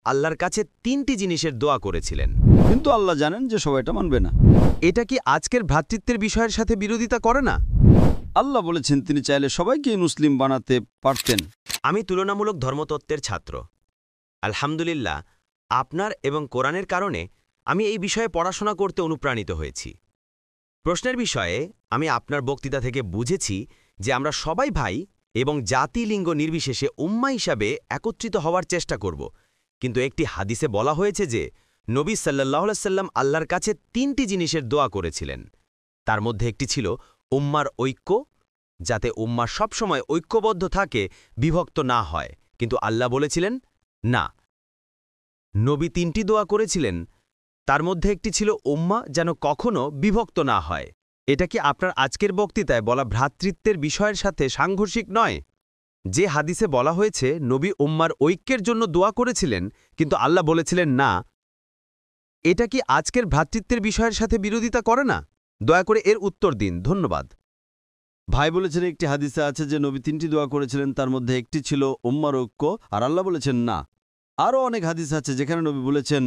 আল্লাহর কাছে 3টি জিনিসের দোয়া করেছিলেন, কিন্তু আল্লাহ জানেন যে সবাই এটা মানবে না। এটা কি আজকের ভ্রাতৃত্বের বিষয়ের সাথে বিরোধিতা করে না? আল্লাহ বলেছেন তিনি চাইলে সবাইকেই মুসলিম বানাতে পারতেন। আমি তুলনামূলক ধর্মতত্ত্বের ছাত্র। আলহামদুলিল্লাহ, আপনার এবং কোরআনের কারণে আমি এই বিষয়ে পড়াশোনা করতে অনুপ্রাণিত হয়েছি। প্রশ্নের বিষয়ে আমি আপনার বক্তৃতা থেকে বুঝেছি যে আমরা সবাই ভাই এবং জাতি লিঙ্গ নির্বিশেষে উম্মাহ হিসাবে একত্রিত হওয়ার চেষ্টা করব, কিন্তু একটি হাদিসে বলা হয়েছে যে নবী সাল্লাল্লাহু আলাইহি সাল্লাম আল্লাহর কাছে 3টি জিনিসের দোয়া করেছিলেন। তার মধ্যে একটি ছিল উম্মার ঐক্য, যাতে উম্মা সবসময় ঐক্যবদ্ধ থাকে, বিভক্ত না হয়, কিন্তু আল্লাহ বলেছিলেন না। নবী 3টি দোয়া করেছিলেন, তার মধ্যে একটি ছিল উম্মা যেন কখনো বিভক্ত না হয়। এটা কি আপনার আজকের বক্তৃতায় বলা ভ্রাতৃত্বের বিষয়ের সাথে সাংঘর্ষিক নয়? যে হাদিসে বলা হয়েছে নবী উম্মার ঐক্যের জন্য দোয়া করেছিলেন, কিন্তু আল্লাহ বলেছিলেন না, এটা কি আজকের ভ্রাতৃত্বের বিষয়ের সাথে বিরোধিতা করে না? দয়া করে এর উত্তর দিন, ধন্যবাদ। ভাই বলেছেন একটি হাদিসে আছে যে নবী 3টি দোয়া করেছিলেন, তার মধ্যে একটি ছিল উম্মার ঐক্য, আর আল্লাহ বলেছেন না। আরও অনেক হাদিস আছে যেখানে নবী বলেছেন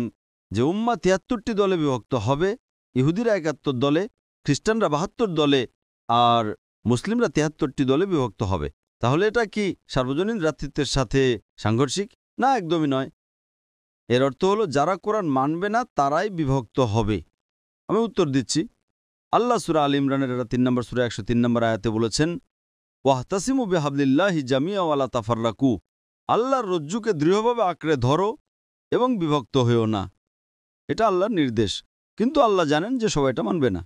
যে উম্মা 73টি দলে বিভক্ত হবে, ইহুদিরা 71 দলে, খ্রিস্টানরা 72 দলে, আর মুসলিমরা 73টি দলে বিভক্ত হবে। তাহলে এটা কি সার্বজনীন ভ্রাতৃত্বের সাথে সাংঘর্ষিক? না, একদমই নয়। এর অর্থ হলো যারা কোরআন মানবে না তারাই বিভক্ত হবে। আমি উত্তর দিচ্ছি। আল্লাহ সূরা আল ইমরানের 3 নম্বর সূরা 103 নম্বর আয়াতে বলেছেন, ওয়াহতাসিমু বিহাবলিল্লাহি জামিয়া ওয়ালা তাফাররাকু, আল্লাহর রজ্জুকে দৃঢ়ভাবে আঁকড়ে ধরো এবং বিভক্ত হয়েও না। এটা আল্লাহর নির্দেশ, কিন্তু আল্লাহ জানেন যে সবাই এটা মানবে না।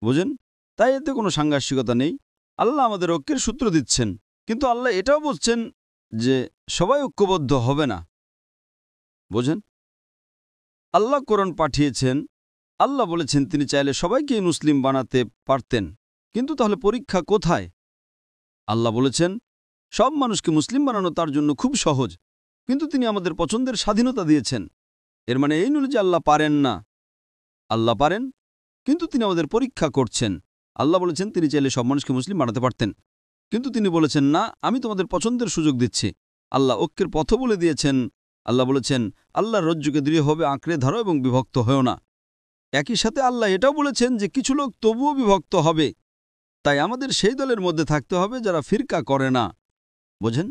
বুঝেন? তাই এতে কোনো সাংঘর্ষিকতা নেই। আল্লাহ আমাদের ঐক্যের সূত্র দিচ্ছেন, কিন্তু আল্লাহ এটাও বলছেন যে সবাই ঐক্যবদ্ধ হবে না। বোঝেন? আল্লাহ কোরআন পাঠিয়েছেন, আল্লাহ বলেছেন তিনি চাইলে সবাইকেই মুসলিম বানাতে পারতেন, কিন্তু তাহলে পরীক্ষা কোথায়? আল্লাহ বলেছেন সব মানুষকে মুসলিম বানানো তার জন্য খুব সহজ, কিন্তু তিনি আমাদের পছন্দের স্বাধীনতা দিয়েছেন। এর মানে এই নয় যে আল্লাহ পারেন না। আল্লাহ পারেন, কিন্তু তিনি আমাদের পরীক্ষা করছেন। আল্লাহ বলেছেন তিনি চাইলে সব মানুষকে মুসলিম বানাতে পারতেন, কিন্তু তিনি বলেছেন না, আমি তোমাদের পছন্দের সুযোগ দিচ্ছি। আল্লাহ ঐক্যের পথ বলে দিয়েছেন। আল্লাহ বলেছেন আল্লাহর রজ্জুকে দৃঢ়ভাবে আঁকড়ে ধরো এবং বিভক্ত হয়েও না। একই সাথে আল্লাহ এটাও বলেছেন যে কিছু লোক তবুও বিভক্ত হবে, তাই আমাদের সেই দলের মধ্যে থাকতে হবে যারা ফিরকা করে না। বোঝেন?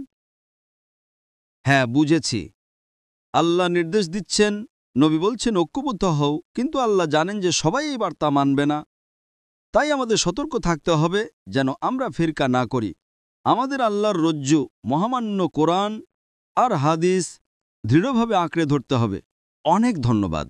হ্যাঁ, বুঝেছি। আল্লাহ নির্দেশ দিচ্ছেন, নবী বলছেন ঐক্যবদ্ধ হও, কিন্তু আল্লাহ জানেন যে সবাই এই বার্তা মানবে না। তাই আমাদের সতর্ক থাকতে হবে যেন আমরা ফিরকা না করি। আমাদের আল্লাহর রজ্জু মহামান্য কোরআন আর হাদিস দৃঢ়ভাবে আঁকড়ে ধরতে হবে। অনেক ধন্যবাদ।